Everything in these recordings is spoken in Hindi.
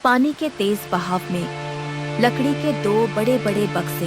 पानी के तेज बहाव में लकड़ी के दो बड़े बड़े बक्से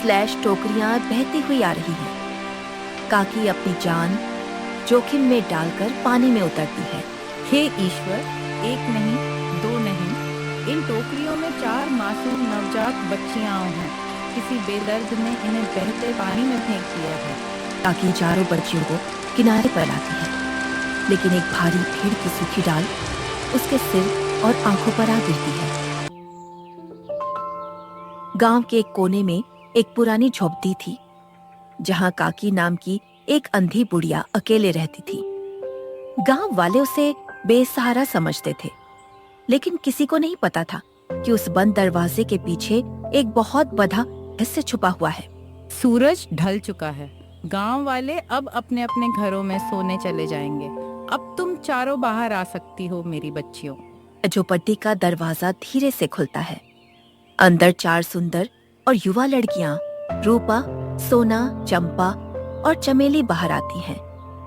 स्लैश टोकरियां बहती हुई आ रही हैं। काकी अपनी जान जोखिम में डालकर पानी में उतरती है। हे ईश्वर, एक नहीं, दो नहीं, इन टोकरियों में 4 मासूम नवजात बच्चियां हैं। किसी बेदर्द ने इन्हें बहते पानी में फेंक दिया है। काकी चारों बच्चियों को किनारे पर लाती है, लेकिन एक भारी भीड़ की सूखी डाल उसके सिर और आंखों पर आ गिरती है। गांव के एक कोने में एक पुरानी झोपड़ी थी, जहां काकी नाम की एक अंधी बुढ़िया अकेले रहती थी। गांव वाले उसे बेसहारा समझते थे, लेकिन किसी को नहीं पता था कि उस बंद दरवाजे के पीछे एक बहुत बड़ा रहस्य छुपा हुआ है। सूरज ढल चुका है। गांव वाले अब अपने अपने घरों में सोने चले जाएंगे। अब तुम चारों बाहर आ सकती हो मेरी बच्चियों। झोपड़ी का दरवाजा धीरे से खुलता है। अंदर 4 सुंदर और युवा लड़कियां रूपा, सोना, चंपा और चमेली बाहर आती हैं।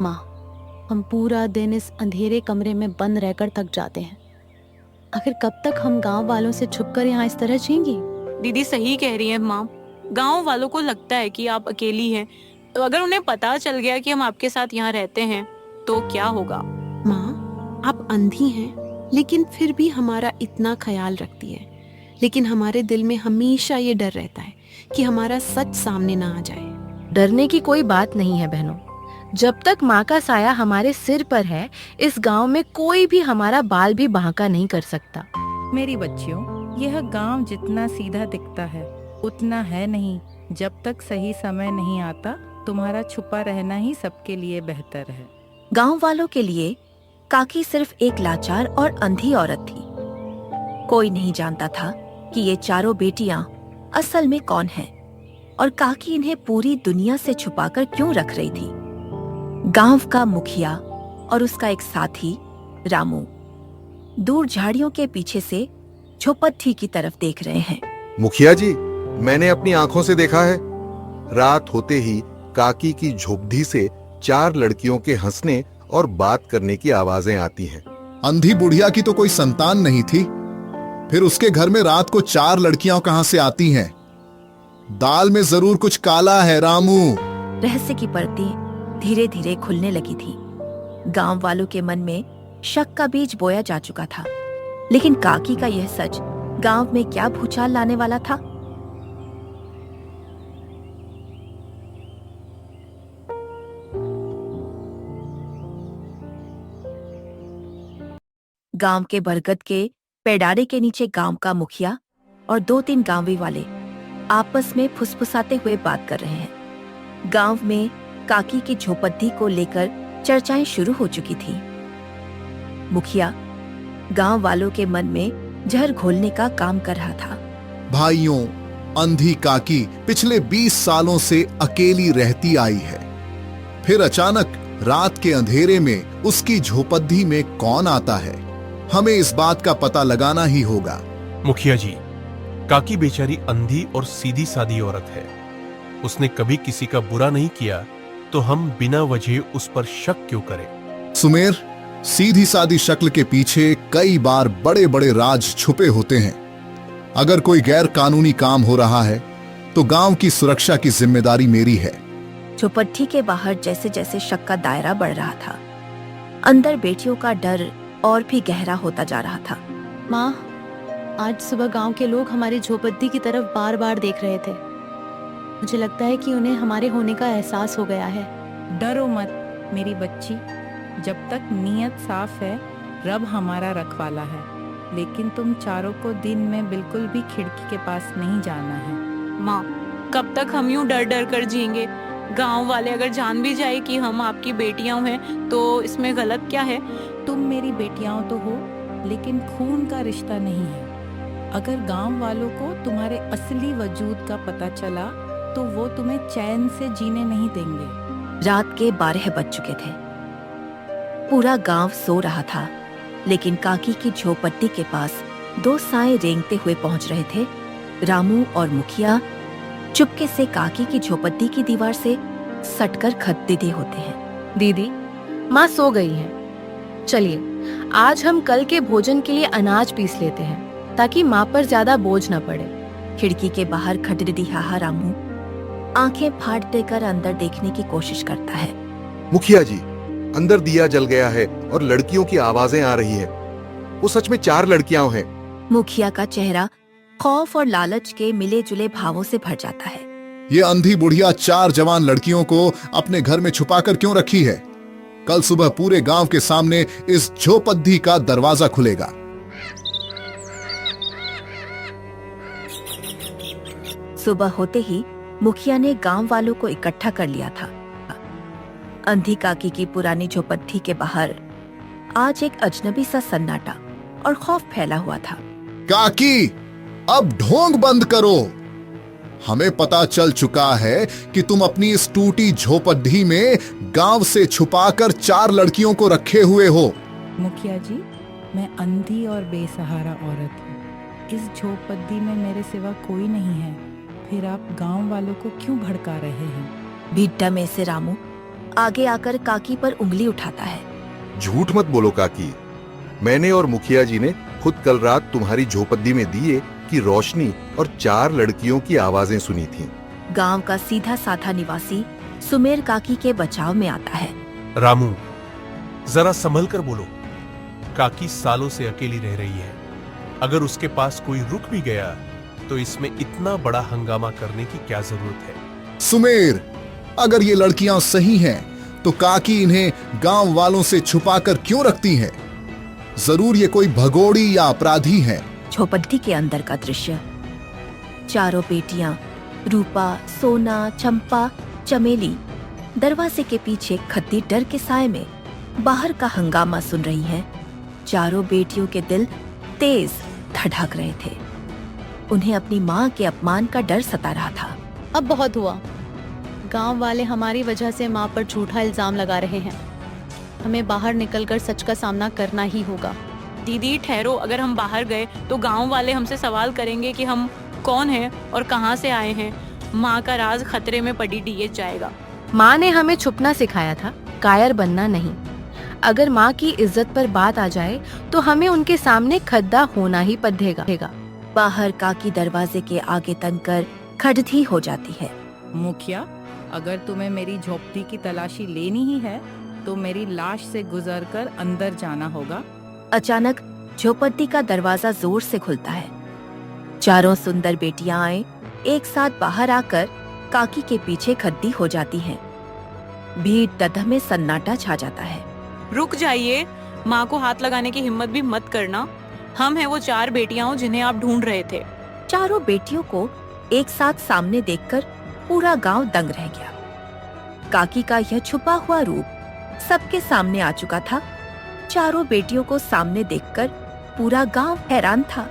माँ, हम पूरा दिन इस अंधेरे कमरे में बंद रहकर थक जाते हैं। आखिर कब तक हम गांव वालों से छुपकर यहाँ इस तरह जिएंगी? दीदी सही कह रही है माँ। गांव वालों को लगता है कि आप अकेली हैं, तो अगर उन्हें पता चल गया कि हम आपके साथ यहाँ रहते हैं तो क्या होगा? माँ, आप अंधी हैं, लेकिन फिर भी हमारा इतना ख्याल रखती है। लेकिन हमारे दिल में हमेशा ये डर रहता है कि हमारा सच सामने ना आ जाए। डरने की कोई बात नहीं है बहनों। जब तक माँ का साया हमारे सिर पर है, इस गांव में कोई भी हमारा बाल भी बांका नहीं कर सकता। मेरी बच्चियों, यह गांव जितना सीधा दिखता है उतना है नहीं। जब तक सही समय नहीं आता, तुम्हारा छुपा रहना ही सबके लिए बेहतर है। गांव वालों के लिए काकी सिर्फ एक लाचार और अंधी औरत थी। कोई नहीं जानता था कि ये चारों बेटियां असल में कौन हैं और काकी इन्हें पूरी दुनिया से छुपाकर क्यों रख रही थी। गांव का मुखिया और उसका एक साथी रामू दूर झाड़ियों के पीछे से झोपड़ी की तरफ देख रहे हैं। मुखिया जी, मैंने अपनी आंखों से देखा है। रात होते ही काकी की झोपड़ी से 4 लड़कियों के हंसने और बात करने की आवाजें आती हैं। अंधी बुढ़िया की तो कोई संतान नहीं थी, फिर उसके घर में रात को 4 लड़कियां कहां से आती हैं? दाल में जरूर कुछ काला है रामू। रहस्य की परतें धीरे धीरे खुलने लगी थी। गांव वालों के मन में शक का बीज बोया जा चुका था, लेकिन काकी का यह सच गांव में क्या भूचाल लाने वाला था। गांव के बरगद के पेड़ारे के नीचे गांव का मुखिया और 2-3 गांवी वाले आपस में फुसफुसाते हुए बात कर रहे हैं। गांव में काकी की झोपड़ी को लेकर चर्चाएं शुरू हो चुकी थी। मुखिया गांव वालों के मन में जहर घोलने का काम कर रहा था। भाइयों, अंधी काकी पिछले 20 सालों से अकेली रहती आई है। फिर अचानक रात के अंधेरे में उसकी झोपड़ी में कौन आता है? हमें इस बात का पता लगाना ही होगा। मुखिया जी, काकी बेचारी अंधी और सीधी सादी औरत है। उसने कभी किसी का बुरा नहीं किया, तो हम बिना वजह उस पर शक क्यों करें? सुमेर, सीधी सादी शक्ल के पीछे कई बार बड़े बड़े राज छुपे होते हैं। अगर कोई गैर कानूनी काम हो रहा है तो गांव की सुरक्षा की जिम्मेदारी मेरी है। झोपड़ी के बाहर जैसे जैसे शक का दायरा बढ़ रहा था, अंदर बेटियों का डर और भी गहरा होता जा रहा था। माँ, आज सुबह गांव के लोग हमारी झोपड़ी की तरफ बार बार देख रहे थे। मुझे लगता है कि उन्हें हमारे होने का एहसास हो गया है। डरो मत मेरी बच्ची, जब तक नीयत साफ है रब हमारा रखवाला है। लेकिन तुम चारों को दिन में बिल्कुल भी खिड़की के पास नहीं जाना है। माँ, कब तक हम यूं डर डर कर जिएंगे? गांव वाले अगर जान भी जाए कि हम आपकी बेटियां हैं तो इसमें गलत क्या है? तुम मेरी बेटियां तो हो, लेकिन खून का रिश्ता नहीं है। अगर गांव वालों को तुम्हारे असली वजूद का पता चला तो वो तुम्हें चैन से जीने नहीं देंगे। रात के 12 बज चुके थे। पूरा गांव सो रहा था, लेकिन काकी की झोपड़ी के पास 2 साएं रेंगते हुए पहुंच रहे थे। रामू और मुखिया चुपके से काकी की झोपड़ी की दीवार से सटकर खत दीदी होते हैं। दीदी, माँ सो गई है। चलिए आज हम कल के भोजन के लिए अनाज पीस लेते हैं ताकि माँ पर ज्यादा बोझ न पड़े। खिड़की के बाहर खटखटाहा रामू आंखें फाड़ देकर अंदर देखने की कोशिश करता है। मुखिया जी, अंदर दिया जल गया है और लड़कियों की आवाजें आ रही हैं। वो सच में 4 लड़कियां हैं। मुखिया का चेहरा खौफ और लालच के मिले जुले भावों से भर जाता है। ये अंधी बुढ़िया 4 जवान लड़कियों को अपने घर में छुपाकर क्यों रखी है? कल सुबह पूरे गांव के सामने इस झोपड़ी का दरवाजा खुलेगा। सुबह होते ही मुखिया ने गांव वालों को इकट्ठा कर लिया था। अंधी काकी की पुरानी झोपड़ी के बाहर आज एक अजनबी सा सन्नाटा और खौफ फैला हुआ था। काकी, अब ढोंग बंद करो। हमें पता चल चुका है कि तुम अपनी इस टूटी झोपड़ी में गांव से छुपाकर 4 लड़कियों को रखे हुए हो। मुखिया जी, मैं अंधी और बेसहारा औरत हूँ। इस झोपड़ी में मेरे सिवा कोई नहीं है। फिर आप गांव वालों को क्यों भड़का रहे हैं? भिड्डा में से रामू आगे आकर काकी पर उंगली उठाता है। झूठ मत बोलो काकी। मैंने और मुखिया जी ने खुद कल रात तुम्हारी झोपड़ी में दिए की रोशनी और 4 लड़कियों की आवाजें सुनी थीं। गांव का सीधा साधा निवासी सुमेर काकी के बचाव में आता है। रामू, जरा संभल कर बोलो। काकी सालों से अकेली रह रही है। अगर उसके पास कोई रुक भी गया तो इसमें इतना बड़ा हंगामा करने की क्या जरूरत है? सुमेर, अगर ये लड़कियां सही हैं, तो काकी इन्हें गांव वालों से छुपाकर क्यों रखती हैं? जरूर ये कोई भगोड़ी या अपराधी है। झोपड़ी के अंदर का दृश्य। 4 बेटियां रूपा, सोना, चंपा, चमेली दरवाजे के पीछे खद्दी डर के साए में बाहर का हंगामा सुन रही हैं। 4 बेटियों के दिल तेज धड़क रहे थे। उन्हें अपनी माँ के अपमान का डर सता रहा था। अब बहुत हुआ। गांव वाले हमारी वजह से माँ पर झूठा इल्जाम लगा रहे हैं। हमें बाहर निकलकर सच का सामना करना ही होगा। दीदी ठहरो, अगर हम बाहर गए तो गांव वाले हमसे सवाल करेंगे कि हम कौन हैं और कहां से आए हैं। माँ का राज खतरे में पड़ी डीएच जाएगा। माँ ने हमें छुपना सिखाया था, कायर बनना नहीं। अगर माँ की इज्जत पर बात आ जाए तो हमें उनके सामने खद्दा होना ही पड़ेगा। बाहर काकी दरवाजे के आगे तनकर खड़ती हो जाती है। मुखिया, अगर तुम्हें मेरी झोपड़ी की तलाशी लेनी ही है तो मेरी लाश से गुजरकर अंदर जाना होगा। अचानक झोपड़ी का दरवाजा जोर से खुलता है। 4 सुंदर बेटियां आए एक साथ बाहर आकर काकी के पीछे खद्दी हो जाती हैं। भीड़ तदह में सन्नाटा छा जाता है। रुक जाइए, माँ को हाथ लगाने की हिम्मत भी मत करना। हम हैं वो 4 बेटियां जिन्हें आप ढूंढ रहे थे। 4 बेटियों को एक साथ सामने देखकर पूरा गांव दंग रह गया। काकी का यह छुपा हुआ रूप सबके सामने आ चुका था। 4 बेटियों को सामने देखकर पूरा गांव हैरान था।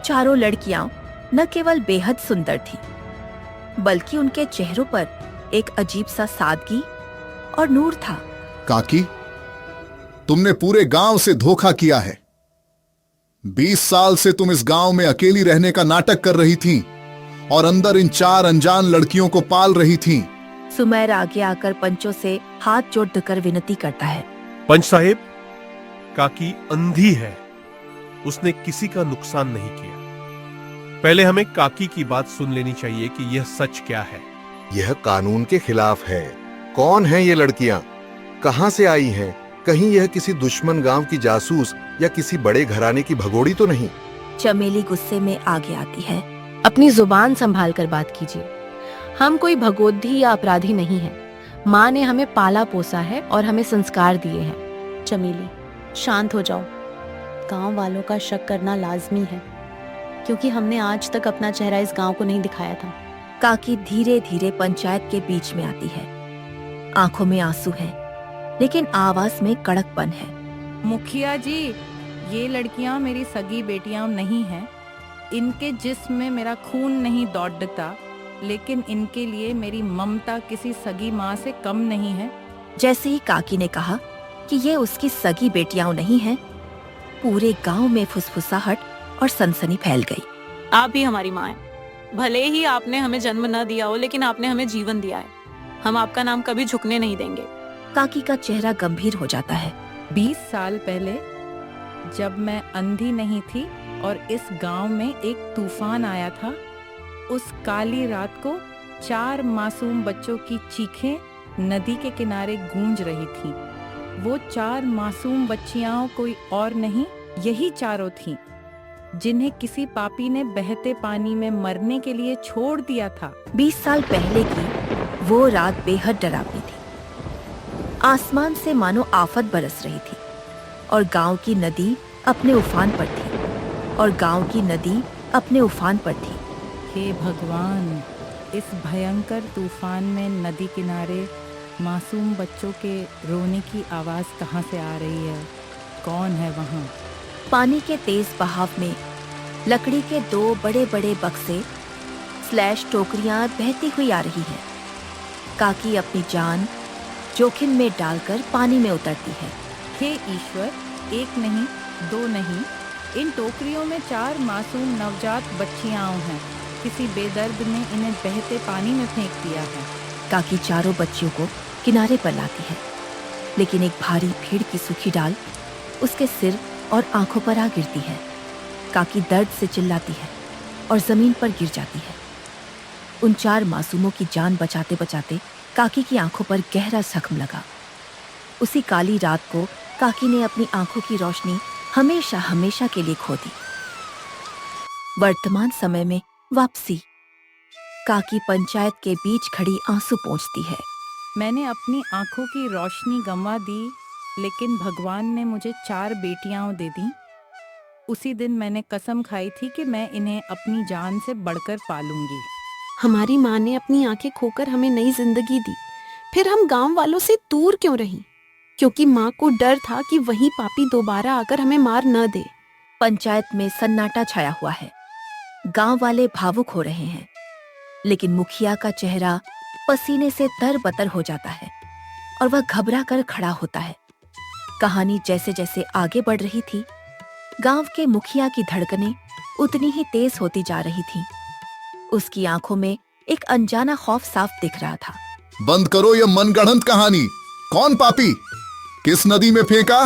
4 लड़कियां न केवल बेहद सुंदर थी, बल्कि उनके चेहरों पर एक अजीब सा सादगी और नूर था। काकी, तुमने पूरे गांव से धोखा किया है। 20 साल से तुम इस गांव में अकेली रहने का नाटक कर रही थीं और अंदर इन 4 अनजान लड़कियों को पाल रही थीं। सुमेर आगे आकर पंचों से हाथ जोड़कर विनती करता है। पंच साहेब, काकी अंधी है। उसने किसी का नुकसान नहीं किया। पहले हमें काकी की बात सुन लेनी चाहिए कि यह सच क्या है। यह कानून के खिलाफ है। कौन है ये लड़कियां? कहां से आई हैं? कहीं यह किसी दुश्मन गांव की जासूस या किसी बड़े घराने की भगोड़ी तो नहीं? चमेली गुस्से में आगे आती है। अपनी जुबान संभाल कर बात कीजिए। हम कोई भगोड़ी या अपराधी नहीं है। माँ ने हमें पाला पोसा है और हमें संस्कार दिए हैं। चमेली, शांत हो जाओ। गांव वालों का शक करना लाजमी है, क्योंकि हमने आज तक अपना चेहरा इस गांव को नहीं दिखाया था। काकी धीरे धीरे पंचायत के बीच में आती है। आंखों में आंसू है, लेकिन आवाज में कड़कपन है। मुखिया जी, ये लड़कियां मेरी सगी बेटियां नहीं हैं। इनके जिस्म में मेरा खून नहीं दौड़ता, लेकिन इनके लिए मेरी ममता किसी सगी माँ से कम नहीं है। जैसे ही काकी ने कहा कि ये उसकी सगी बेटियां नहीं हैं, पूरे गांव में फुसफुसाहट और सनसनी फैल गई। आप ही हमारी माँ हैं। भले ही आपने हमें जन्म न दिया हो, लेकिन आपने हमें जीवन दिया है। हम आपका नाम कभी झुकने नहीं देंगे। काकी का चेहरा गंभीर हो जाता है। 20 साल पहले जब मैं अंधी नहीं थी और इस गांव में एक तूफान आया था, उस काली रात को 4 मासूम बच्चों की चीखें नदी के किनारे गूंज रही थीं। वो 4 मासूम बच्चियां कोई और नहीं, यही चारों थीं जिन्हें किसी पापी ने बहते पानी में मरने के लिए छोड़ दिया था। 20 साल पहले की वो रात बेहद डरावनी थी। आसमान से मानो आफत बरस रही थी और गांव की नदी अपने उफान पर थी हे भगवान, इस भयंकर तूफान में नदी किनारे मासूम बच्चों के रोने की आवाज कहाँ से आ रही है? कौन है वहाँ? पानी के तेज बहाव में लकड़ी के 2 बड़े बड़े बक्से / टोकरियां बहती हुई आ रही हैं। काकी अपनी जान जोखिम में डालकर पानी में उतरती है। हे ईश्वर, 1 नहीं, 2 नहीं, इन टोकरियों में 4 मासूम नवजात बच्चियां हैं। किसी बेदर्द ने इन्हें बहते पानी में फेंक दिया है। काकी चारों बच्चियों को किनारे पर लाती है, लेकिन एक भारी भीड़ की सूखी डाल उसके सिर और आंखों पर आ गिरती है। काकी दर्द से चिल्लाती है और जमीन पर गिर जाती है। उन 4 मासूमों की जान बचाते बचाते काकी की आंखों पर गहरा जख्म लगा। उसी काली रात को काकी ने अपनी आंखों की रोशनी हमेशा हमेशा के लिए खो दी। वर्तमान समय में वापसी। काकी पंचायत के बीच खड़ी आंसू पोंछती है। मैंने अपनी आंखों की रोशनी गंवा दी, लेकिन भगवान ने मुझे 4 बेटियां दे दी। उसी दिन मैंने कसम खाई थी कि मैं इन्हें अपनी जान से बढ़कर पालूंगी। हमारी माँ ने अपनी आंखें खोकर हमें नई जिंदगी दी, फिर हम गांव वालों से दूर क्यों रहीं? क्योंकि माँ को डर था कि वही पापी दोबारा आकर हमें मार न दे। पंचायत में सन्नाटा छाया हुआ है। गांव वाले भावुक हो रहे हैं, लेकिन मुखिया का चेहरा पसीने से तरबतर हो जाता है और वह घबरा कर खड़ा होता है। कहानी जैसे जैसे आगे बढ़ रही थी, गांव के मुखिया की धड़कनें उतनी ही तेज होती जा रही थीं। उसकी आंखों में एक अनजाना खौफ साफ दिख रहा था। बंद करो ये मनगढ़ंत कहानी। कौन पापी? किस नदी में फेंका?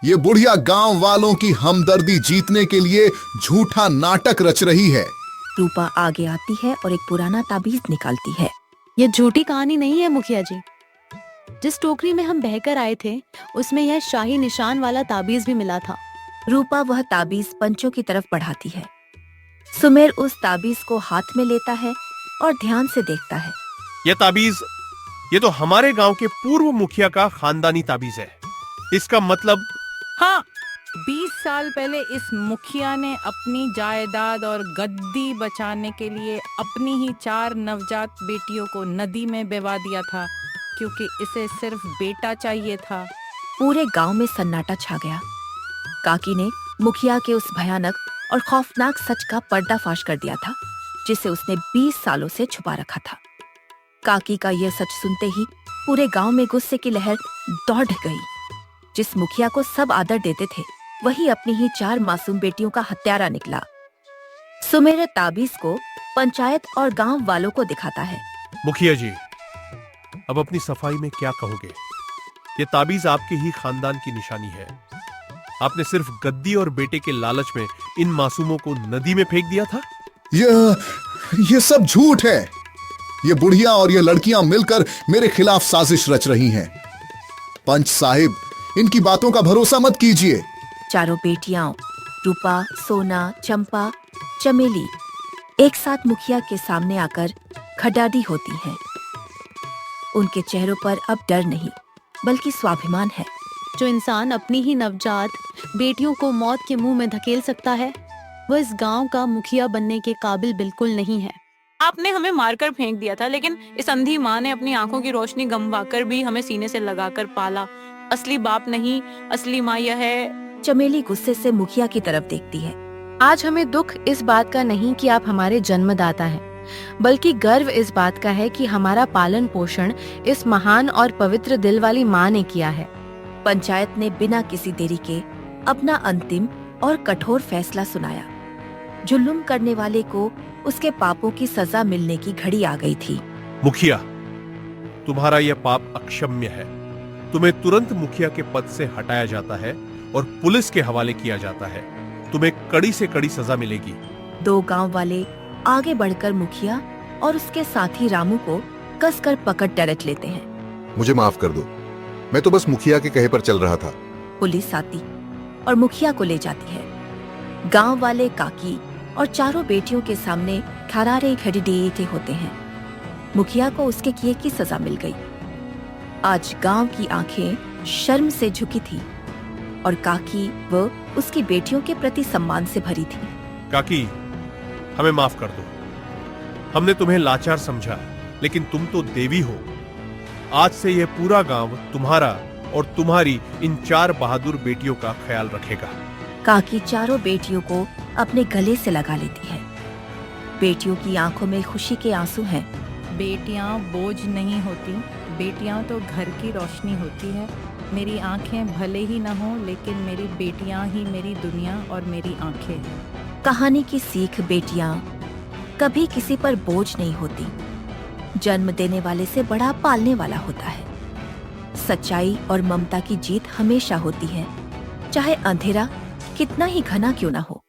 ये बुढ़िया गांव वालों की हमदर्दी जीतने के लिए झूठा नाटक रच रही है। रूपा आगे आती है और एक पुराना ताबीज निकालती है। ये झूठी कहानी नहीं है मुखिया जी। जिस टोकरी में हम बहकर आए थे, उसमें यह शाही निशान वाला ताबीज भी मिला था। रूपा वह ताबीज पंचों की तरफ बढ़ाती है। सुमेर उस ताबीज को हाथ में लेता है और ध्यान से देखता है। यह ताबीज, ये तो हमारे गांव के पूर्व मुखिया का खानदानी ताबीज है। इसका मतलब? हाँ, 20 साल पहले इस मुखिया ने अपनी जायदाद और गद्दी बचाने के लिए अपनी ही 4 नवजात बेटियों को नदी में बहवा दिया था, क्योंकि इसे सिर्फ बेटा चाहिए था। पूरे गांव में सन्नाटा छा गया। काकी ने मुखिया के उस भयानक और खौफनाक सच का पर्दाफाश कर दिया था, जिसे उसने 20 सालों से छुपा रखा था। काकी का यह सच सुनते ही पूरे गांव में गुस्से की लहर दौड़ गई। जिस मुखिया को सब आदर देते थे, वही अपनी ही 4 मासूम बेटियों का हत्यारा निकला। सुमेर ताबीज को पंचायत और गांव वालों को दिखाता है। मुखिया जी, अब अपनी सफाई में क्या कहोगे? ये ताबीज आपके ही खानदान की निशानी है। आपने सिर्फ गद्दी और बेटे के लालच में इन मासूमों को नदी में फेंक दिया था। ये सब झूठ है। ये बुढ़िया और ये लड़कियां मिलकर मेरे खिलाफ साजिश रच रही हैं। पंच साहिब, इनकी बातों का भरोसा मत कीजिए। चारों बेटियां रूपा, सोना, चंपा, चमेली एक साथ मुखिया के सामने आकर खड़ाडी होती हैं। उनके चेहरों पर अब डर नहीं, बल्कि स्वाभिमान है। जो इंसान अपनी ही नवजात बेटियों को मौत के मुंह में धकेल सकता है, वह इस गांव का मुखिया बनने के काबिल बिल्कुल नहीं है। आपने हमें मारकर फेंक दिया था, लेकिन इस अंधी माँ ने अपनी आंखों की रोशनी गमवाकर भी हमें सीने से लगाकर पाला। असली बाप नहीं, असली माँ यह है। चमेली गुस्से से मुखिया की तरफ देखती है। आज हमें दुख इस बात का नहीं कि आप हमारे जन्मदाता हैं, बल्कि गर्व इस बात का है कि हमारा पालन पोषण इस महान और पवित्र दिल वाली माँ ने किया है। पंचायत ने बिना किसी देरी के अपना अंतिम और कठोर फैसला सुनाया। जुल्म करने वाले को उसके पापों की सजा मिलने की घड़ी आ गई थी। मुखिया, तुम्हारा यह पाप अक्षम्य है। तुम्हें तुरंत मुखिया के पद से हटाया जाता है और पुलिस के हवाले किया जाता है। तुम्हें कड़ी से कड़ी सजा मिलेगी। 2 गांव वाले आगे बढ़कर मुखिया और उसके साथी रामू को कसकर पकड़ डरट लेते हैं। मुझे माफ कर दो, मैं तो बस मुखिया के कहे पर चल रहा था। पुलिस आती और मुखिया को ले जाती है। गांव वाले काकी और चारों बेटियों के सामने खरारे खड़े होते हैं। मुखिया को उसके किए की सजा मिल गई। आज गांव की आंखें शर्म से झुकी थी और काकी व उसकी बेटियों के प्रति सम्मान से भरी थी। काकी, हमें माफ कर दो। हमने तुम्हें लाचार समझा, लेकिन तुम तो देवी हो। आज से यह पूरा गांव तुम्हारा और तुम्हारी इन 4 बहादुर बेटियों का ख्याल रखेगा। काकी चारों बेटियों को अपने गले से लगा लेती है। बेटियों की आंखों में खुशी के आंसू हैं। बेटियां बोझ नहीं होती, बेटियां तो घर की रोशनी होती है। मेरी आंखें भले ही न हो, लेकिन मेरी बेटियां ही मेरी दुनिया और मेरी आंखें हैं। कहानी की सीख, बेटियां कभी किसी पर बोझ नहीं होती। जन्म देने वाले से बड़ा पालने वाला होता है। सच्चाई और ममता की जीत हमेशा होती है, चाहे अंधेरा कितना ही घना क्यों ना हो।